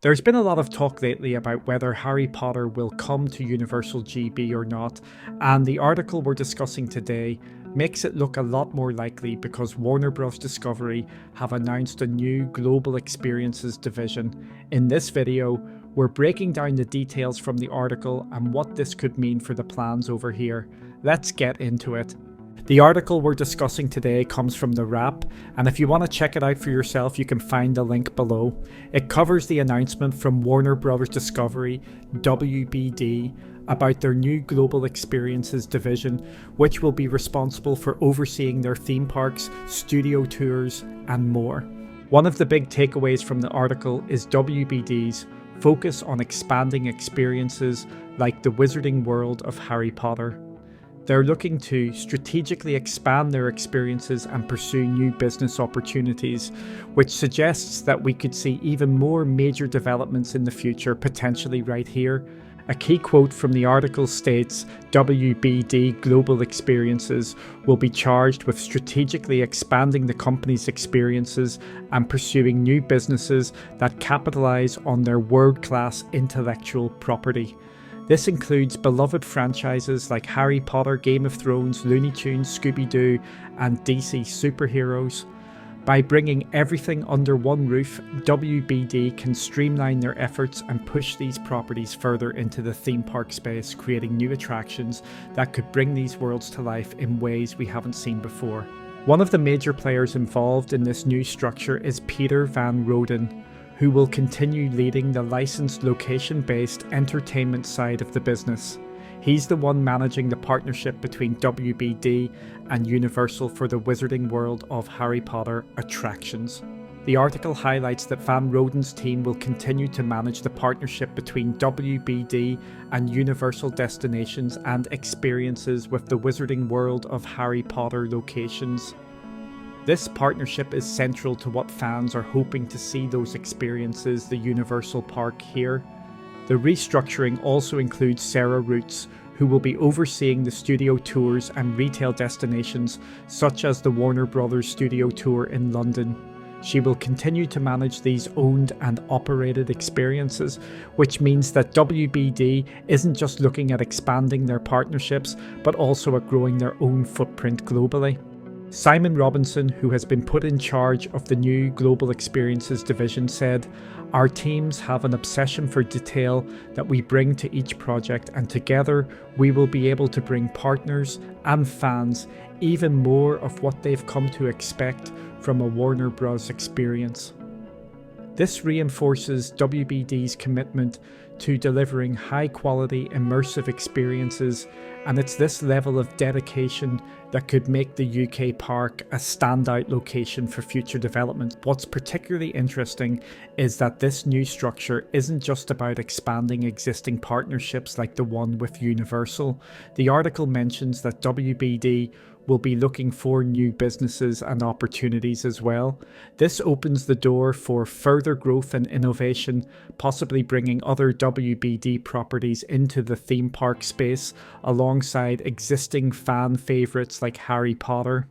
There's been a lot of talk lately about whether Harry Potter will come to Universal GB or not, and the article we're discussing today makes it look a lot more likely because Warner Bros. Discovery have announced a new global experiences division. In this video, we're breaking down the details from the article and what this could mean for the plans over here. Let's get into it. The article we're discussing today comes from The Wrap, and if you want to check it out for yourself, you can find the link below. It covers the announcement from Warner Bros. Discovery, WBD, about their new Global Experiences division, which will be responsible for overseeing their theme parks, studio tours, and more. One of the big takeaways from the article is WBD's focus on expanding experiences like the Wizarding World of Harry Potter. They're looking to strategically expand their experiences and pursue new business opportunities, which suggests that we could see even more major developments in the future, potentially right here. A key quote from the article states, WBD Global Experiences will be charged with strategically expanding the company's experiences and pursuing new businesses that capitalize on their world-class intellectual property. This includes beloved franchises like Harry Potter, Game of Thrones, Looney Tunes, Scooby-Doo, and DC superheroes. By bringing everything under one roof, WBD can streamline their efforts and push these properties further into the theme park space, creating new attractions that could bring these worlds to life in ways we haven't seen before. One of the major players involved in this new structure is Peter Van Roden, who will continue leading the licensed location-based entertainment side of the business. He's the one managing the partnership between WBD and Universal for the Wizarding World of Harry Potter attractions. The article highlights that Van Roden's team will continue to manage the partnership between WBD and Universal destinations and experiences with the Wizarding World of Harry Potter locations. This partnership is central to what fans are hoping to see those experiences the Universal Park here. The restructuring also includes Sarah Roots, who will be overseeing the studio tours and retail destinations such as the Warner Bros. Studio Tour in London. She will continue to manage these owned and operated experiences, which means that WBD isn't just looking at expanding their partnerships, but also at growing their own footprint globally. Simon Robinson, who has been put in charge of the new Global Experiences division, said, "Our teams have an obsession for detail that we bring to each project, and together we will be able to bring partners and fans even more of what they've come to expect from a Warner Bros. Experience." This reinforces WBD's commitment to delivering high-quality, immersive experiences, and it's this level of dedication that could make the UK park a standout location for future development. What's particularly interesting is that this new structure isn't just about expanding existing partnerships like the one with Universal. The article mentions that WBD will be looking for new businesses and opportunities as well. This opens the door for further growth and innovation, possibly bringing other WBD properties into the theme park space alongside existing fan favourites like Harry Potter.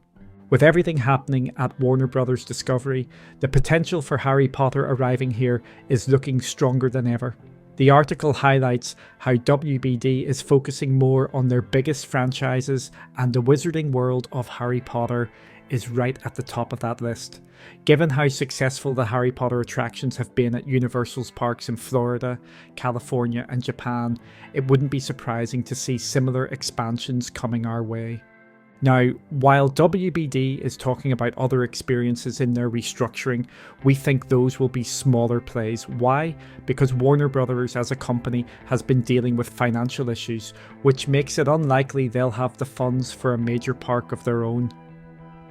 With everything happening at Warner Bros. Discovery, the potential for Harry Potter arriving here is looking stronger than ever. The article highlights how WBD is focusing more on their biggest franchises, and the Wizarding World of Harry Potter is right at the top of that list. Given how successful the Harry Potter attractions have been at Universal's parks in Florida, California, and Japan, it wouldn't be surprising to see similar expansions coming our way. Now, while WBD is talking about other experiences in their restructuring, we think those will be smaller plays. Why? Because Warner Bros. As a company has been dealing with financial issues, which makes it unlikely they'll have the funds for a major park of their own.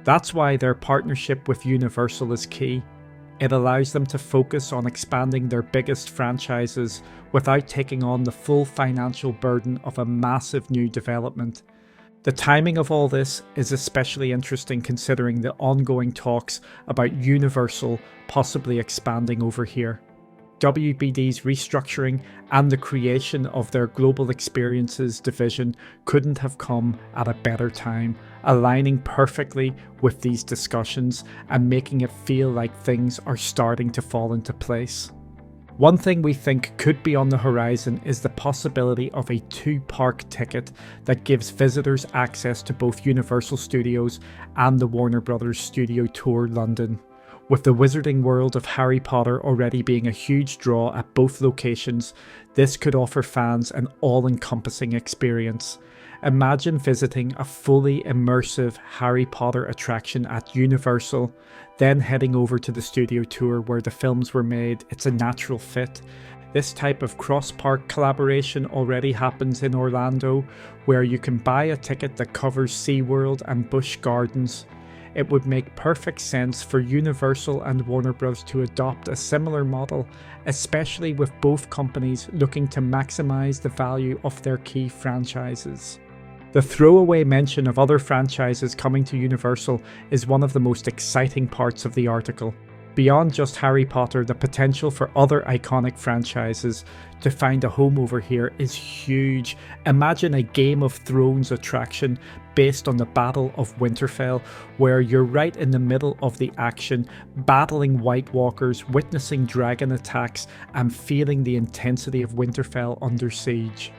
That's why their partnership with Universal is key. It allows them to focus on expanding their biggest franchises without taking on the full financial burden of a massive new development. The timing of all this is especially interesting considering the ongoing talks about Universal possibly expanding over here. WBD's restructuring and the creation of their Global Experiences division couldn't have come at a better time, aligning perfectly with these discussions and making it feel like things are starting to fall into place. One thing we think could be on the horizon is the possibility of a 2-park ticket that gives visitors access to both Universal Studios and the Warner Brothers Studio Tour London. With the wizarding world of Harry Potter already being a huge draw at both locations, this could offer fans an all-encompassing experience. Imagine visiting a fully immersive Harry Potter attraction at Universal, then heading over to the studio tour where the films were made. It's a natural fit. This type of cross-park collaboration already happens in Orlando, where you can buy a ticket that covers SeaWorld and Busch Gardens. It would make perfect sense for Universal and Warner Bros. To adopt a similar model, especially with both companies looking to maximize the value of their key franchises. The throwaway mention of other franchises coming to Universal is one of the most exciting parts of the article. Beyond just Harry Potter, the potential for other iconic franchises to find a home over here is huge. Imagine a Game of Thrones attraction based on the Battle of Winterfell, where you're right in the middle of the action, battling White Walkers, witnessing dragon attacks, and feeling the intensity of Winterfell under siege.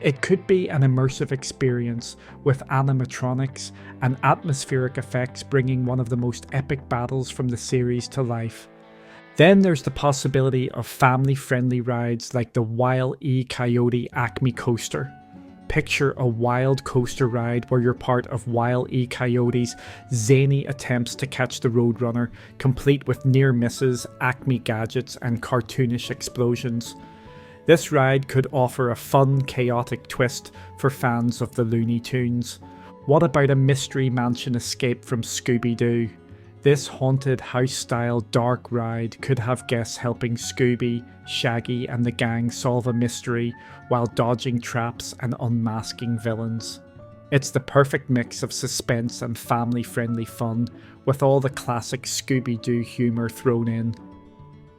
It could be an immersive experience with animatronics and atmospheric effects, bringing one of the most epic battles from the series to life. Then there's the possibility of family-friendly rides like the Wile E. Coyote Acme Coaster. Picture a wild coaster ride where you're part of Wile E. Coyote's zany attempts to catch the Roadrunner, complete with near misses, Acme gadgets, and cartoonish explosions. This ride could offer a fun, chaotic twist for fans of the Looney Tunes. What about a Mystery Mansion escape from Scooby-Doo? This haunted house-style dark ride could have guests helping Scooby, Shaggy and the gang solve a mystery while dodging traps and unmasking villains. It's the perfect mix of suspense and family-friendly fun, with all the classic Scooby-Doo humour thrown in.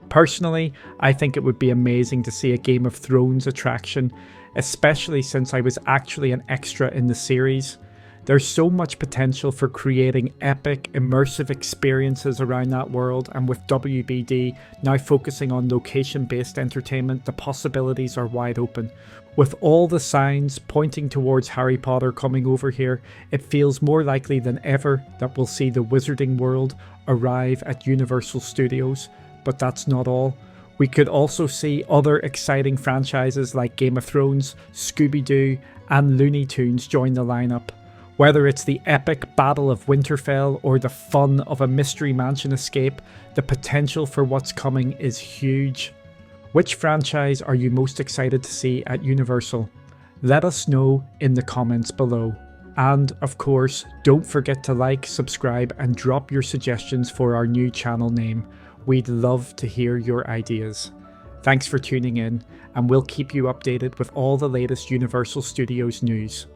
Personally, I think it would be amazing to see a Game of Thrones attraction, especially since I was actually an extra in the series. There's so much potential for creating epic, immersive experiences around that world, and with WBD now focusing on location-based entertainment, the possibilities are wide open. With all the signs pointing towards Harry Potter coming over here, it feels more likely than ever that we'll see the Wizarding World arrive at Universal Studios. But that's not all. We could also see other exciting franchises like Game of Thrones, Scooby-Doo, and Looney Tunes join the lineup. Whether it's the epic Battle of Winterfell or the fun of a Mystery Mansion escape, the potential for what's coming is huge. Which franchise are you most excited to see at Universal? Let us know in the comments below. And of course, don't forget to like, subscribe, and drop your suggestions for our new channel name. We'd love to hear your ideas. Thanks for tuning in, and we'll keep you updated with all the latest Universal Studios news.